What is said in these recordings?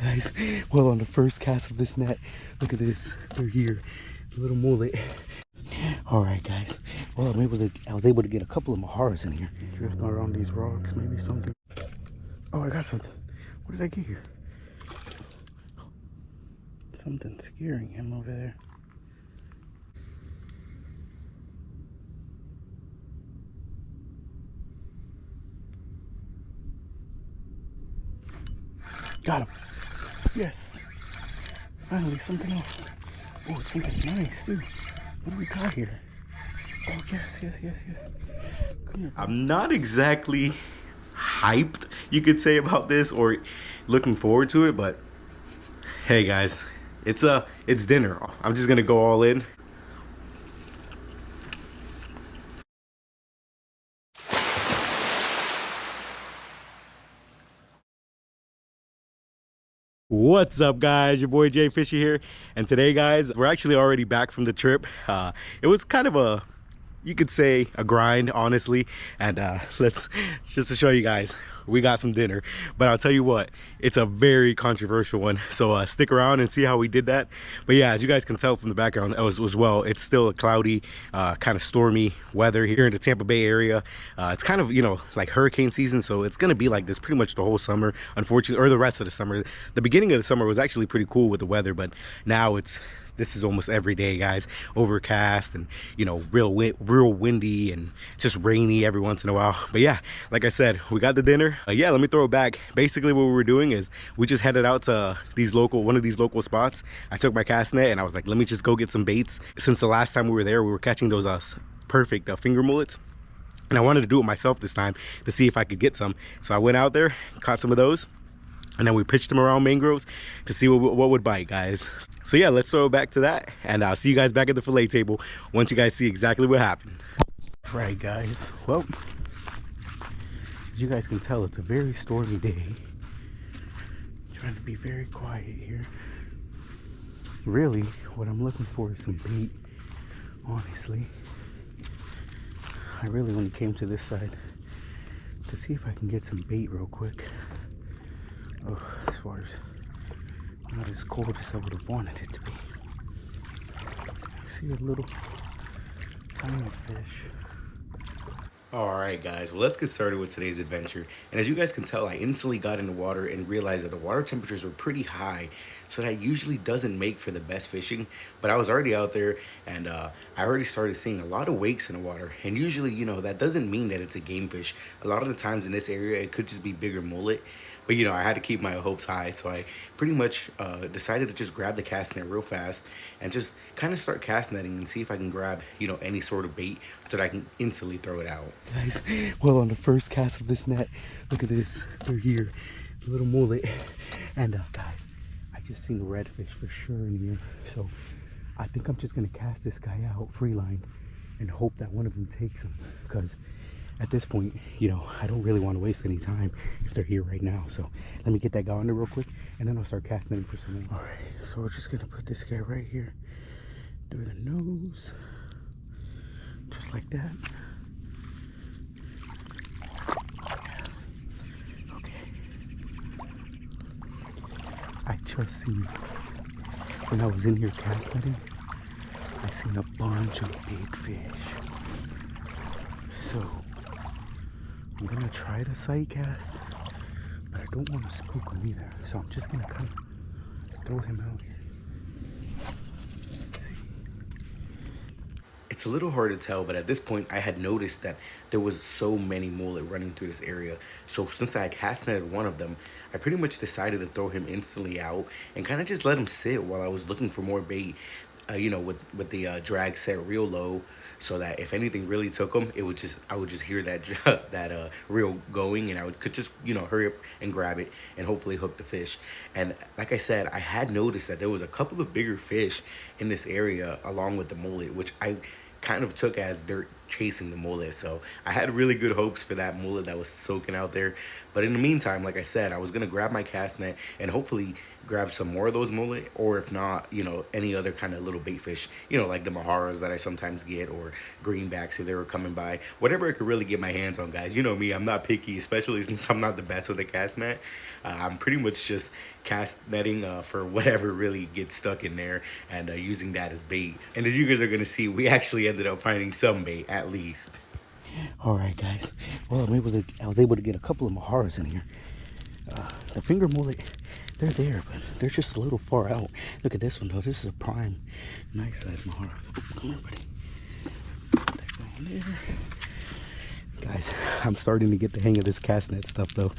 Guys, well, on the first cast of this net, look at this. They're here. The little mullet. All right, guys. Well, I was able to get a couple of maharas in here. Drifting around these rocks, maybe something. Oh, I got something. What did I get here? Something scaring him over there. Got him. Yes. Finally, something else. Oh, it's something nice, too. What do we got here? Oh, yes. Come here. I'm not exactly hyped, you could say, about this or looking forward to it, but hey guys, it's dinner. I'm just gonna go all in. What's up, guys? Your boy Jfishy here, and today, guys, we're actually already back from the trip. It was kind of a, you could say, a grind, honestly, and let's just to show you guys, we got some dinner. But I'll tell you what, it's a very controversial one, so stick around and see how we did that. But yeah, as you guys can tell from the background as well, it's still a cloudy, kind of stormy weather here in the Tampa Bay area. It's kind of, you know, like hurricane season, so it's gonna be like this pretty much the whole summer, unfortunately, or the rest of the summer. The beginning of the summer was actually pretty cool with the weather, but now this is almost every day, guys. Overcast and, you know, real windy and just rainy every once in a while. But yeah, like I said, we got the dinner. Yeah, let me throw it back. Basically what we were doing is we just headed out to one of these local spots. I took my cast net and I was like, let me just go get some baits. Since the last time we were there, we were catching those perfect finger mullets. And I wanted to do it myself this time to see if I could get some. So I went out there, caught some of those, and then we pitched them around mangroves to see what would bite, guys. So yeah, let's throw it back to that, and I'll see you guys back at the fillet table once you guys see exactly what happened. Right, guys, well, as you guys can tell, it's a very stormy day. Trying to be very quiet here. Really, what I'm looking for is some bait, honestly. I really only came to this side to see if I can get some bait real quick. Oh, this water's not as cold as I would have wanted it to be. I see a little tiny fish. Alright guys, well, let's get started with today's adventure. And as you guys can tell, I instantly got in the water and realized that the water temperatures were pretty high, so that usually doesn't make for the best fishing. But I was already out there, and I already started seeing a lot of wakes in the water. And usually, you know, that doesn't mean that it's a game fish. A lot of the times in this area, it could just be bigger mullet. But, you know, I had to keep my hopes high, so I pretty much decided to just grab the cast net real fast and just kind of start cast netting and see if I can grab, you know, any sort of bait so that I can instantly throw it out. Guys, well, on the first cast of this net, look at this. They're here, the little mullet. And guys, I just seen a redfish for sure in here. So I think I'm just going to cast this guy out, free line, and hope that one of them takes him. Because at this point, you know, I don't really want to waste any time if they're here right now. So let me get that guy on there real quick, and then I'll start casting him for some more. All right, so we're just gonna put this guy right here through the nose, just like that. Okay. I just seen, when I was in here cast netting, I seen a bunch of big fish. So I'm gonna try to sight cast, but I don't want to spook him either. So I'm just gonna kind of throw him out here. Let's see. It's a little hard to tell, but at this point I had noticed that there was so many mullet running through this area. So since I had cast netted one of them, I pretty much decided to throw him instantly out and kind of just let him sit while I was looking for more bait. You know, with the drag set real low, so that if anything really took them, I would just hear that reel going, and I could just, you know, hurry up and grab it and hopefully hook the fish. And like I said, I had noticed that there was a couple of bigger fish in this area along with the mullet, which I kind of took as they're chasing the mullet. So I had really good hopes for that mullet that was soaking out there. But in the meantime, like I said, I was gonna grab my cast net and hopefully grab some more of those mullet, or if not, you know, any other kind of little bait fish, you know, like the maharas that I sometimes get, or greenbacks if they were coming by, whatever I could really get my hands on, guys. You know me, I'm not picky, especially since I'm not the best with a cast net. I'm pretty much just cast netting for whatever really gets stuck in there, and using that as bait. And as you guys are gonna see, we actually ended up finding some bait at least. All right, guys. Well, I was able to get a couple of maharas in here. The finger mullet, they're there, but they're just a little far out. Look at this one, though. This is a prime, nice size mahara. Come here, buddy. Put that guy in there. Guys, I'm starting to get the hang of this cast net stuff, though.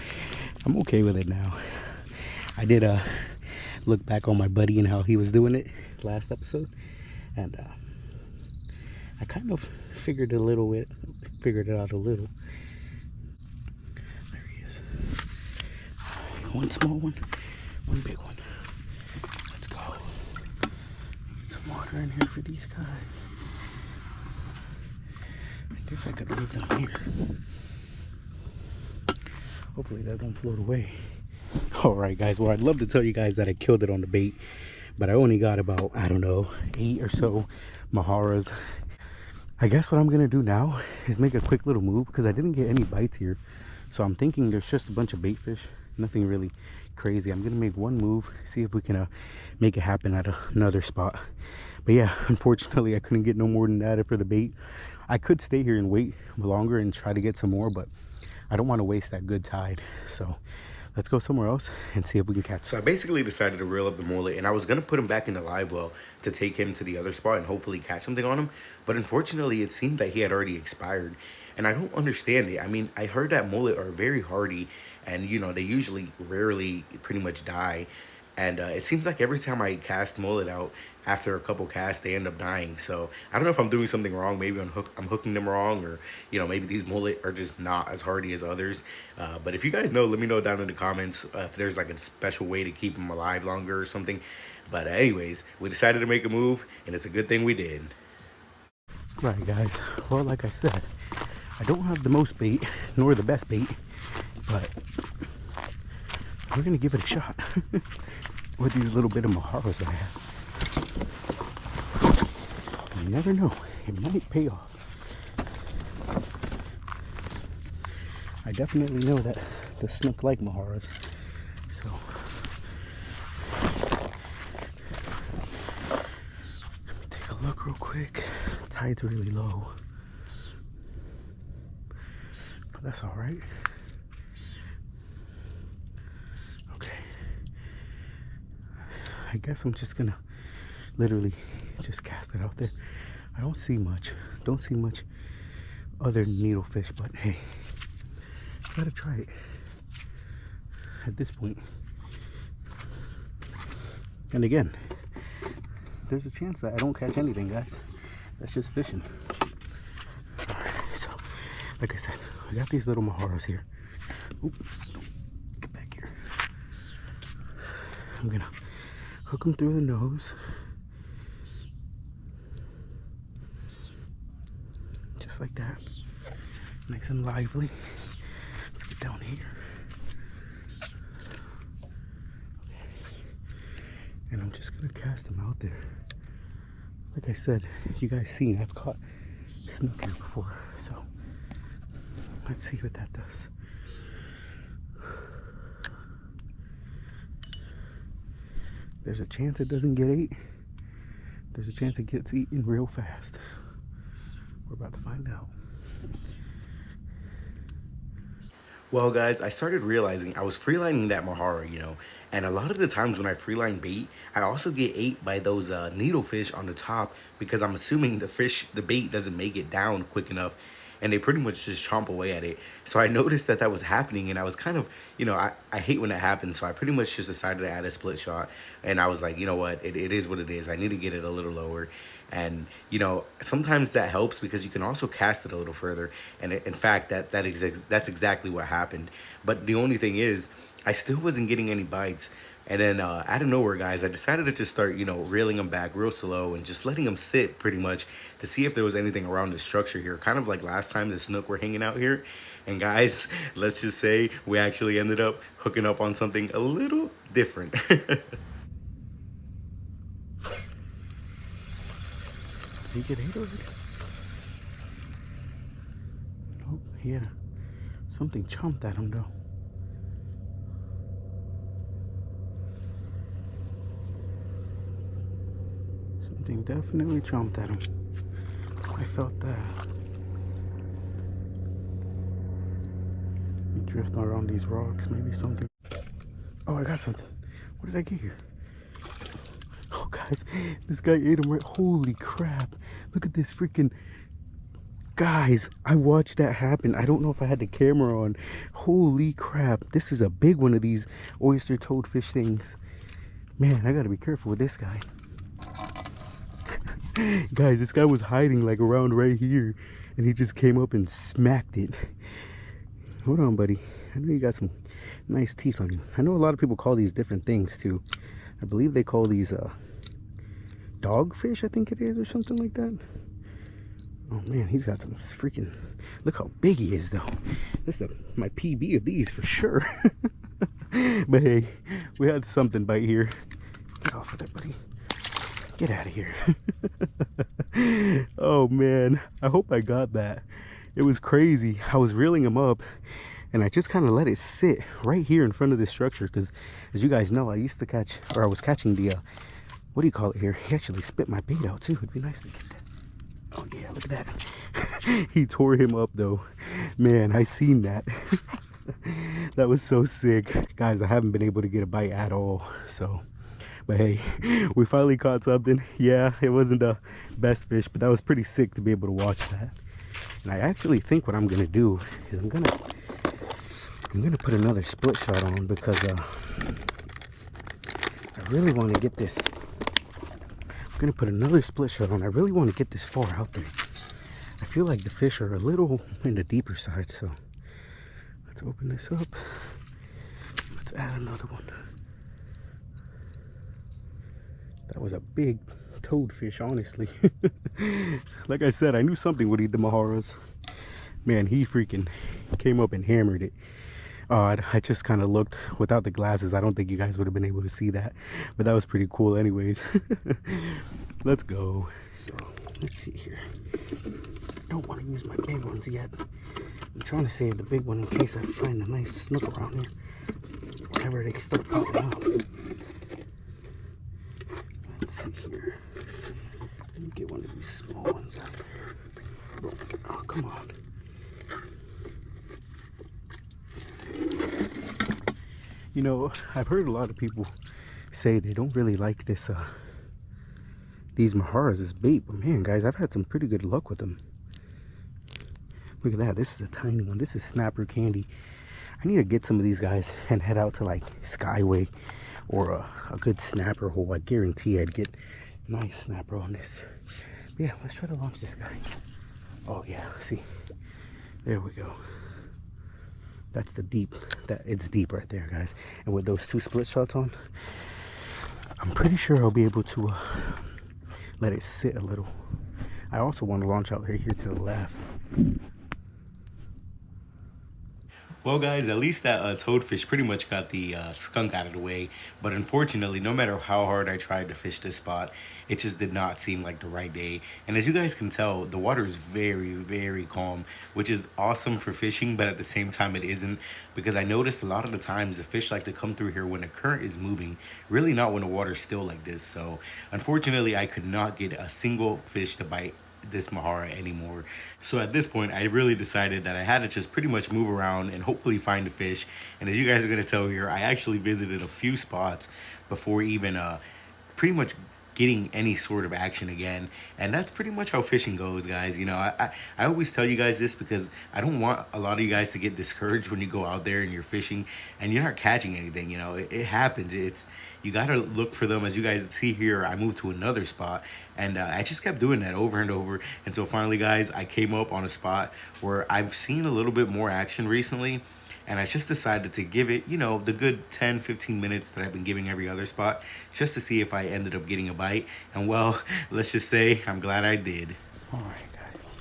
I'm okay with it now. I did look back on my buddy and how he was doing it last episode, and I kind of figured it out a little. There he is. One small one, one big one. Let's go. Get some water in here for these guys. I guess I could leave them here. Hopefully that don't float away. All right, guys. Well, I'd love to tell you guys that I killed it on the bait, but I only got about, I don't know, 8 or so maharas. I guess what I'm gonna do now is make a quick little move, because I didn't get any bites here. So I'm thinking there's just a bunch of bait fish, nothing really crazy. I'm gonna make one move, see if we can make it happen at another spot. But yeah, unfortunately I couldn't get no more than that for the bait. I could stay here and wait longer and try to get some more, but I don't want to waste that good tide. So let's go somewhere else and see if we can catch. So I basically decided to reel up the mullet, and I was gonna put him back in the live well to take him to the other spot and hopefully catch something on him. But unfortunately, it seemed that he had already expired, and I don't understand it. I mean, I heard that mullet are very hardy, and you know, they usually rarely pretty much die. And it seems like every time I cast mullet out, after a couple casts, they end up dying. So I don't know if I'm doing something wrong. Maybe I'm hooking them wrong, or you know, maybe these mullet are just not as hardy as others. But if you guys know, let me know down in the comments if there's like a special way to keep them alive longer or something. But anyways, we decided to make a move, and it's a good thing we did. Right, guys. Well, like I said, I don't have the most bait, nor the best bait, but we're gonna give it a shot with these little bit of maharas that I have. You never know, it might pay off. I definitely know that the snook like maharas, so let me take a look real quick. Tide's really low, but that's all right. Okay, I guess I'm just gonna literally just cast it out there. I don't see much other needlefish, but hey, gotta try it at this point. And again, there's a chance that I don't catch anything, guys. That's just fishing. All right, so like I said, we got these little maharas here. Oops, get back here. I'm gonna hook them through the nose. Just like that. Nice and lively. Let's get down here. And I'm just gonna cast them out there. Like I said, you guys seen, I've caught snook here before, so let's see what that does. There's a chance it doesn't get ate. There's a chance it gets eaten real fast. We're about to find out. Well, guys, I started realizing I was freelining that mahara, you know, and a lot of the times when I freeline bait, I also get ate by those needlefish on the top, because I'm assuming the bait doesn't make it down quick enough, and they pretty much just chomp away at it. So I noticed that was happening, and I was kind of, you know, I hate when that happens, so I pretty much just decided to add a split shot, and I was like, you know what, it is what it is. I need to get it a little lower. And you know, sometimes that helps because you can also cast it a little further, and in fact that's exactly what happened. But the only thing is, I still wasn't getting any bites And then out of nowhere, guys, I decided to just start, you know, reeling them back real slow and just letting them sit pretty much to see if there was anything around the structure here. Kind of like last time the snook were hanging out here. And guys, let's just say we actually ended up hooking up on something a little different. Did he get ate already? Nope, he had something chomped at him though. Something definitely chomped at him. I felt that. Let me drift around these rocks, maybe something. Oh, I got something. What did I get here? Oh, guys, this guy ate him right. Holy crap. Look at this freaking... Guys, I watched that happen. I don't know if I had the camera on. Holy crap. This is a big one of these oyster toadfish things. Man, I gotta be careful with this guy. Guys, this guy was hiding like around right here. And he just came up and smacked it. Hold on, buddy. I know you got some nice teeth on you. I know a lot of people call these different things too. I believe they call these dogfish, I think it is, or something like that. Oh man, he's got some freaking... Look how big he is though. This is my PB of these for sure. But hey, we had something bite here. Get off of there, buddy. Get out of here. Oh man, I hope I got that. It was crazy. I was reeling him up and I just kind of let it sit right here in front of this structure because, as you guys know, I used to catch, or I was catching the what do you call it here? He actually spit my bait out too. It'd be nice to get that. Oh yeah, look at that. He tore him up though. Man, I seen that. That was so sick. Guys, I haven't been able to get a bite at all, so... But hey, we finally caught something. Yeah, it wasn't the best fish, but that was pretty sick to be able to watch that. And I actually think what I'm gonna do is I'm gonna put another split shot on because I really want to get this. I'm gonna put another split shot on. I really want to get this far out there. I feel like the fish are a little in the deeper side, so let's open this up. Let's add another one. That was a big toadfish, honestly. Like I said, I knew something would eat the maharas. Man, he freaking came up and hammered it. I just kind of looked without the glasses. I don't think you guys would have been able to see that, but that was pretty cool anyways. Let's go. So let's see here. I don't want to use my big ones yet. I'm trying to save the big one in case I find a nice snook around here whenever they start popping up. Let's see here. Let me get one of these small ones out here. Oh, come on. You know, I've heard a lot of people say they don't really like this, these maharas as bait, but man, guys, I've had some pretty good luck with them. Look at that. This is a tiny one. This is snapper candy. I need to get some of these guys and head out to like Skyway or a good snapper hole. I guarantee I'd get nice snapper on this. But yeah, let's try to launch this guy. Oh yeah, see, there we go. That's the deep. It's deep right there, guys. And with those two split shots on, I'm pretty sure I'll be able to let it sit a little. I also want to launch out here to the left. Well, guys, at least that toadfish pretty much got the skunk out of the way. But unfortunately, no matter how hard I tried to fish this spot, it just did not seem like the right day. And as you guys can tell, the water is very, very calm, which is awesome for fishing, but at the same time it isn't, because I noticed a lot of the times the fish like to come through here when the current is moving, really not when the water's still like this. So unfortunately, I could not get a single fish to bite this mahara anymore. So at this point, I really decided that I had to just pretty much move around and hopefully find a fish. And as you guys are going to tell here, I actually visited a few spots before even pretty much getting any sort of action again. And that's pretty much how fishing goes, guys. You know, I always tell you guys this because I don't want a lot of you guys to get discouraged when you go out there and you're fishing and you're not catching anything. You know, it happens. You got to look for them. As you guys see here, I moved to another spot and I just kept doing that over and over until finally, guys, I came up on a spot where I've seen a little bit more action recently. and I just decided to give it, you know, the good 10-15 minutes that I've been giving every other spot, just to see if I ended up getting a bite. And well, let's just say I'm glad I did. All right, guys.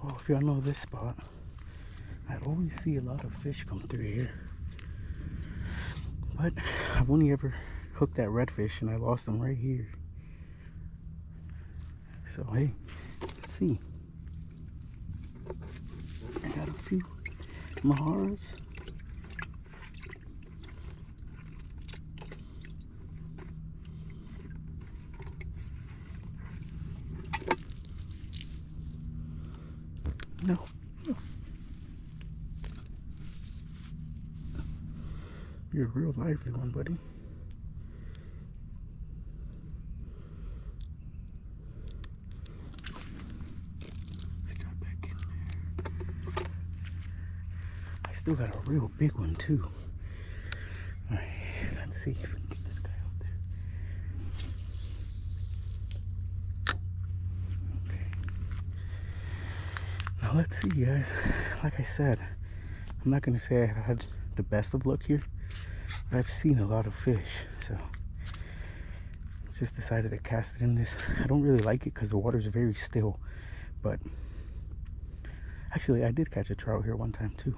Well, if y'all know this spot, I always see a lot of fish come through here. But I've only ever hooked that redfish, and I lost them right here. So hey, let's see. I got a few maharas. No. You're a real lively one, buddy. Still got a real big one too. All right, let's see if we can get this guy out there. Okay. Now let's see, guys. Like I said, I'm not gonna say I had the best of luck here, but I've seen a lot of fish, so just decided to cast it in this. I don't really like it because the water's very still, but actually I did catch a trout here one time too.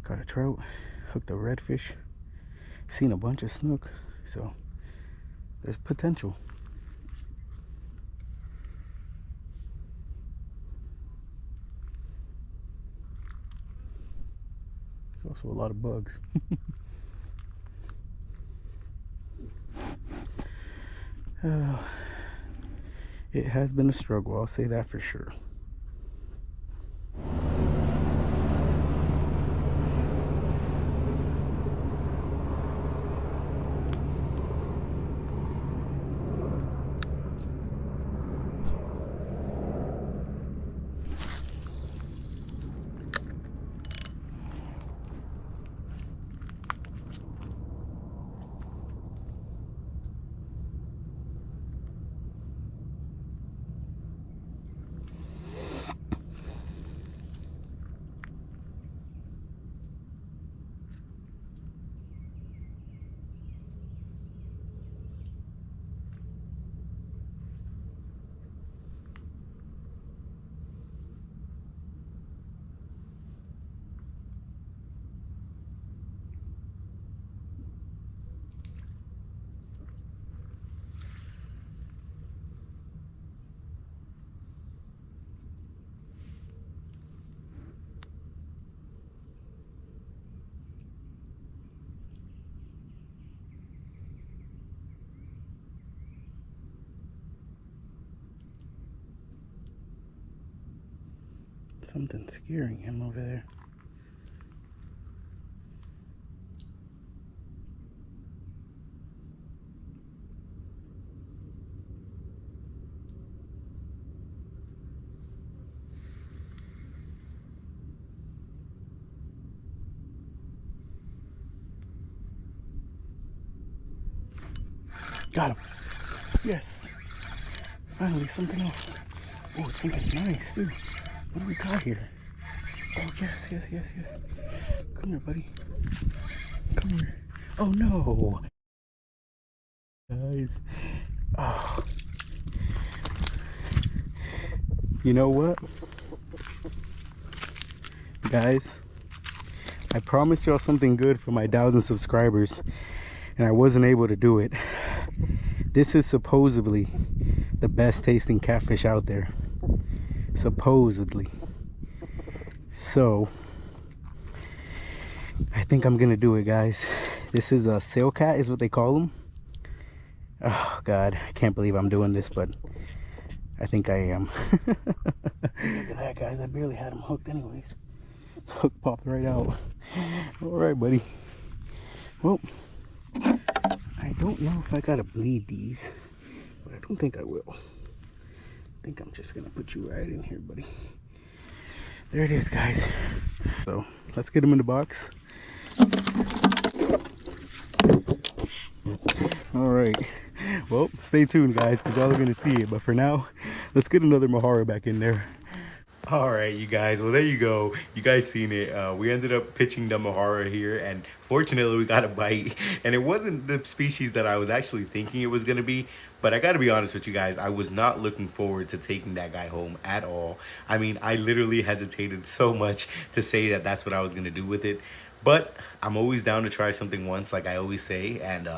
Got a trout, hooked a redfish, seen a bunch of snook, so there's potential. There's also a lot of bugs. It has been a struggle, I'll say that for sure. Something's scaring him over there. Got him. Yes. Finally, something else. Oh, it's something nice, too. What do we got here? Oh, yes, yes, yes, yes. Come here, buddy. Come here. Oh, no. Guys. Oh. You know what? Guys, I promised y'all something good for my 1,000 subscribers, and I wasn't able to do it. This is supposedly the best tasting catfish out there. Supposedly. So I think I'm gonna do it, guys. This is a sail cat is what they call them. Oh god, I can't believe I'm doing this, but I think I am. Look at that, guys. I barely had him hooked anyways. Hook popped right out. All right, buddy. Well, I don't know if I gotta bleed these, but I don't think I will. I think I'm just gonna put you right in here, buddy. There it is, guys. So let's get him in the box. All right. Well, stay tuned, guys, because y'all are gonna see it. But for now, let's get another mahara back in there. All right, you guys. Well, there you go. You guys seen it. We ended up pitching the mahara here, and fortunately, we got a bite. And it wasn't the species that I was actually thinking it was gonna be. But I gotta be honest with you guys, I was not looking forward to taking that guy home at all. I mean, I literally hesitated so much to say that that's what I was gonna do with it. But I'm always down to try something once, like I always say, and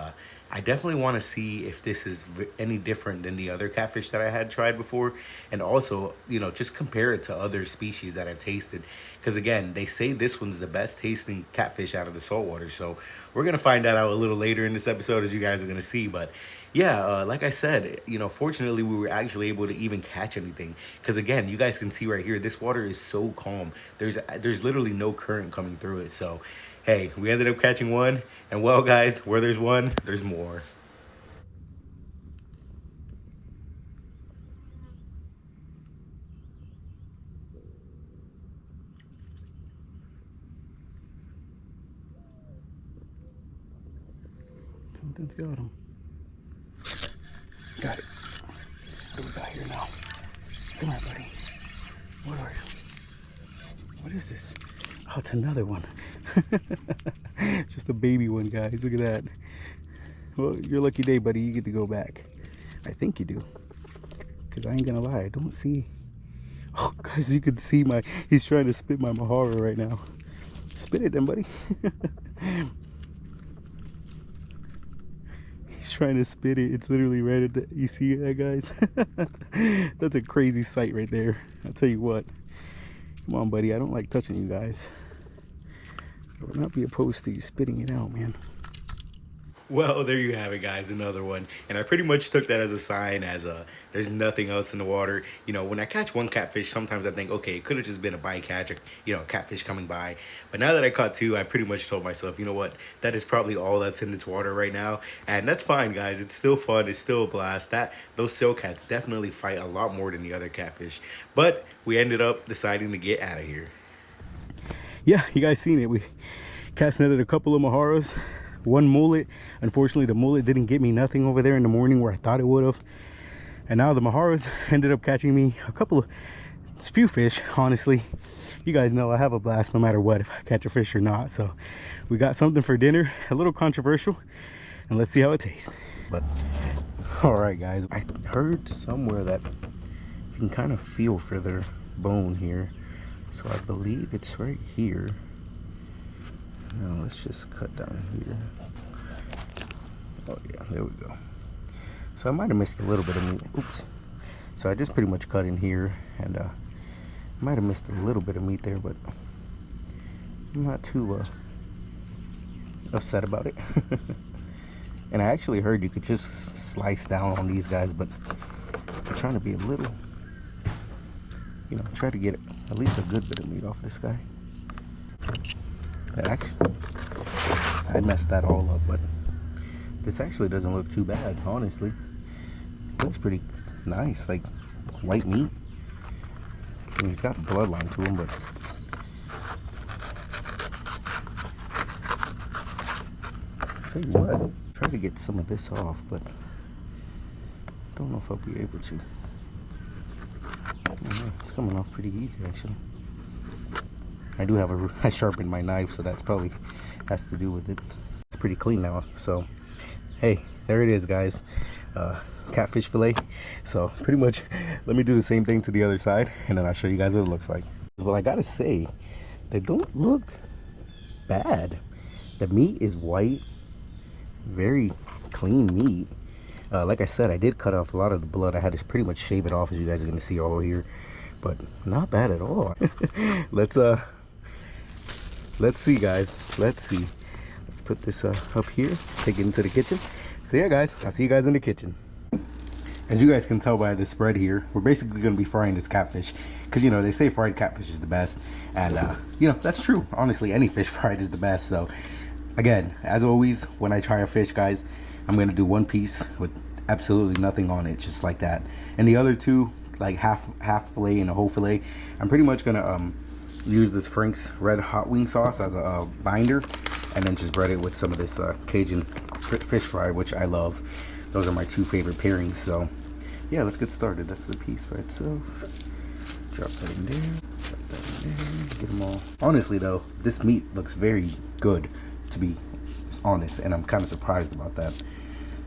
I definitely want to see if this is any different than the other catfish that I had tried before, and also, you know, just compare it to other species that I've tasted. Because again, they say this one's the best tasting catfish out of the saltwater, so we're gonna find that out a little later in this episode, as you guys are gonna see. But yeah, like I said, you know, fortunately we were actually able to even catch anything. Because again, you guys can see right here, this water is so calm. There's literally no current coming through it. So, hey, we ended up catching one. And well, guys, where there's one, there's more. Something's got him. Got it. What do we got here now? Come on, buddy. What are you? What is this? Oh, it's another one. It's just a baby one, guys. Look at that. Well, your lucky day, buddy. You get to go back. I think you do. Because I ain't gonna lie, I don't see. Oh, guys, you can see he's trying to spit my mahara right now. Spit it then, buddy. He's trying to spit it. It's literally right at the, you see that, guys? That's a crazy sight right there. I'll tell you what. Come on, buddy. I don't like touching you guys. I will not be opposed to you spitting it out, man. Well, there you have it, guys, another one. And I pretty much took that as a sign, there's nothing else in the water. You know, when I catch one catfish, sometimes I think, okay, it could have just been a bycatch, or, you know, a catfish coming by. But now that I caught two, I pretty much told myself, you know what, that is probably all that's in this water right now. And that's fine, guys. It's still fun. It's still a blast. Those silcats definitely fight a lot more than the other catfish. But we ended up deciding to get out of here. Yeah, you guys seen it. We cast netted a couple of maharas. One mullet. Unfortunately, the mullet didn't get me nothing over there in the morning where I thought it would have. And now the maharas ended up catching me a few fish, honestly. You guys know I have a blast no matter what, if I catch a fish or not. So we got something for dinner, a little controversial, and let's see how it tastes. But all right, guys, I heard somewhere that you can kind of feel for their bone here. So I believe it's right here. Now let's just cut down here. Oh yeah, there we go. So I might have missed a little bit of meat. Oops. So I just pretty much cut in here, and I might have missed a little bit of meat there, but I'm not too upset about it. And I actually heard you could just slice down on these guys, but I'm trying to be a little, you know, try to get at least a good bit of meat off this guy. Actually, I messed that all up, but this actually doesn't look too bad, honestly. It looks pretty nice, like white meat. I mean, he's got a bloodline to him, but I'll tell you what, try to get some of this off, but I don't know if I'll be able to. It's coming off pretty easy, actually. I do have I sharpened my knife, so that's probably has to do with it. It's pretty clean now, so hey, there it is, guys. Catfish fillet. So pretty much, let me do the same thing to the other side, and then I'll show you guys what it looks like. Well, I gotta say, they don't look bad. The meat is white, very clean meat. Like I said, I did cut off a lot of the blood. I had to pretty much shave it off, as you guys are gonna see all over here, but not bad at all. Let's see, guys. Let's see. Let's put this up here, take it into the kitchen. So yeah, guys, I'll see you guys in the kitchen. As you guys can tell by the spread here, we're basically going to be frying this catfish, because, you know, they say fried catfish is the best, and you know, that's true. Honestly, any fish fried is the best. So again, as always, when I try a fish, guys, I'm going to do one piece with absolutely nothing on it, just like that, and the other two, like half fillet and a whole fillet, I'm pretty much going to use this Frank's red hot wing sauce as a binder, and then just bread it with some of this Cajun fish fry, which I love. Those are my two favorite pairings. So yeah, let's get started. That's the piece by itself. Drop that in there. And get them all. Honestly though, this meat looks very good, to be honest, and I'm kind of surprised about that.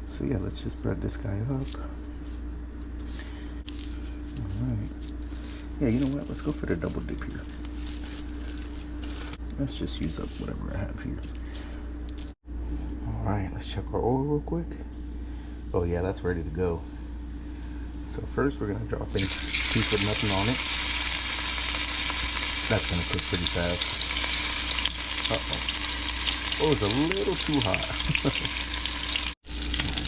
So yeah, let's just spread this guy up. Alright. Yeah, you know what? Let's go for the double dip here. Let's just use up whatever I have here. Alright, let's check our oil real quick. Oh yeah, that's ready to go. So first we're gonna drop in a piece with nothing on it. That's gonna cook pretty fast. Uh-oh. Oh, it's a little too hot. Right,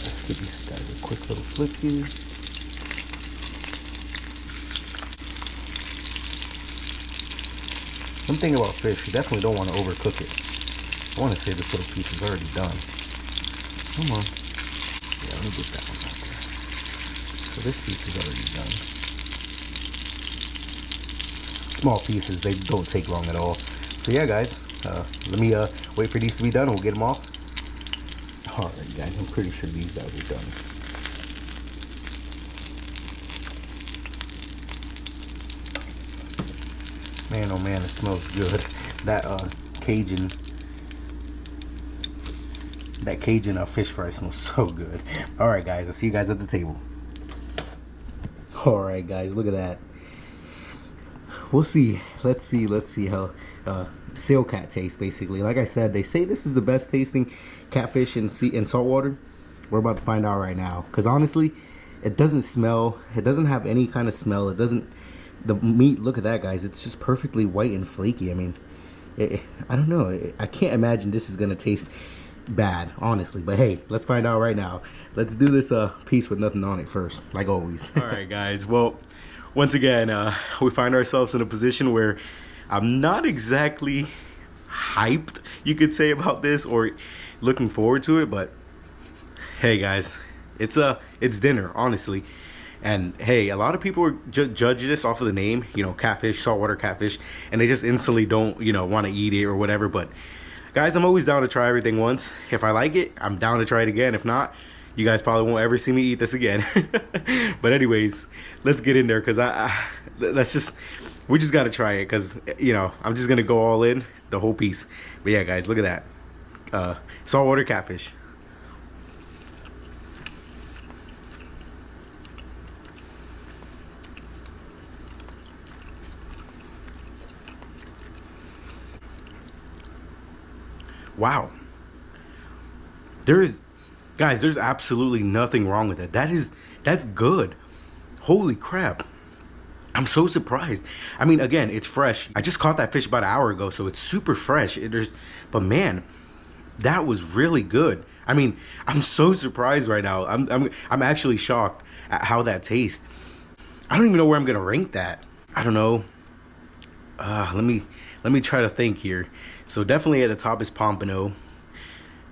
let's give these guys a quick little flip here. One thing about fish, you definitely don't want to overcook it. I want to say this little piece is already done. Come on. Yeah, let me get that one out there. So this piece is already done. Small pieces, they don't take long at all. So yeah, guys, let me wait for these to be done and we'll get them off. Alright guys, I'm pretty sure these guys are done. Man, oh man, it smells good. That Cajun fish fry smells so good. Alright guys, I'll see you guys at the table. Alright guys, look at that. We'll see. Let's see how sail cat tastes, basically. Like I said, they say this is the best tasting catfish in saltwater. We're about to find out right now. Because honestly, it doesn't smell. It doesn't have any kind of smell. It doesn't. The meat, look at that, guys. It's just perfectly white and flaky. I mean, I don't know. I can't imagine this is going to taste bad, honestly. But hey, let's find out right now. Let's do this piece with nothing on it first, like always. All right, guys. Well, once again, we find ourselves in a position where I'm not exactly hyped, you could say, about this or looking forward to it. But hey, guys, it's dinner, honestly. And hey, a lot of people judge this off of the name, you know, catfish, saltwater catfish, and they just instantly don't, you know, want to eat it or whatever. But guys, I'm always down to try everything once. If I like it, I'm down to try it again. If not, you guys probably won't ever see me eat this again. But anyways, let's get in there, because we just got to try it, because, you know, I'm just going to go all in, the whole piece. But yeah, guys, look at that. Saltwater catfish. Wow. Guys, there's absolutely nothing wrong with it. That's good. Holy crap. I'm so surprised. I mean, again, it's fresh. I just caught that fish about an hour ago, so it's super fresh. But man, that was really good. I mean, I'm so surprised right now. I'm actually shocked at how that tastes. I don't even know where I'm gonna rank that. I don't know. Let me try to think here. So definitely at the top is Pompano.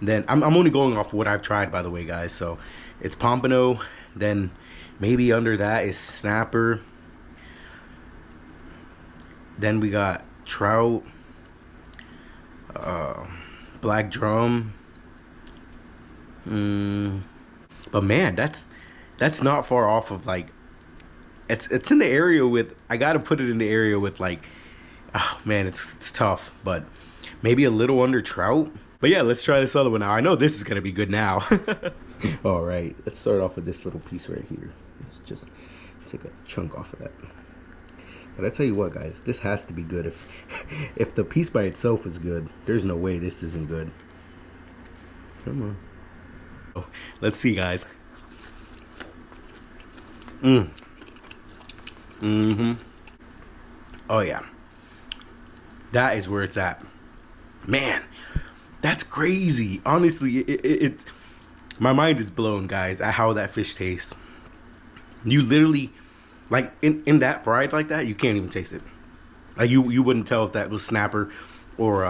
Then I'm only going off what I've tried, by the way, guys. So it's Pompano. Then maybe under that is snapper. Then we got trout, black drum. But man, that's not far off of, like, it's in the area with, I gotta put it in the area with, like, oh man, it's tough, but maybe a little under trout. But yeah, let's try this other one now. I know this is gonna be good now. All right, let's start off with this little piece right here. Let's just take a chunk off of that. But I tell you what, guys, this has to be good. If the piece by itself is good, there's no way this isn't good. Come on. Oh, let's see, guys. Oh yeah, that is where it's at. Man, that's crazy. Honestly, it's my mind is blown, guys, at how that fish tastes. You literally, like, in that fried like that, you can't even taste it. Like, you wouldn't tell if that was snapper or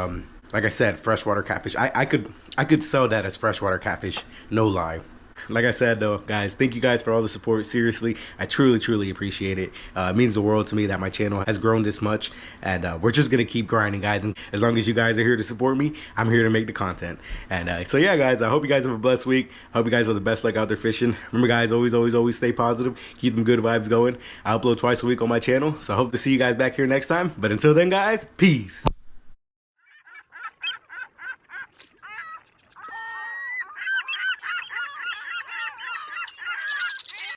like I said, freshwater catfish. I could sell that as freshwater catfish, no lie. Like I said though, guys, thank you guys for all the support. Seriously, I truly appreciate it. It means the world to me that my channel has grown this much, and we're just gonna keep grinding, guys. And as long as you guys are here to support me, I'm here to make the content. And so yeah, guys, I hope you guys have a blessed week. I hope you guys have the best luck out there fishing. Remember, guys, always stay positive. Keep them good vibes going. I upload twice a week on my channel, so I hope to see you guys back here next time. But until then, guys, peace.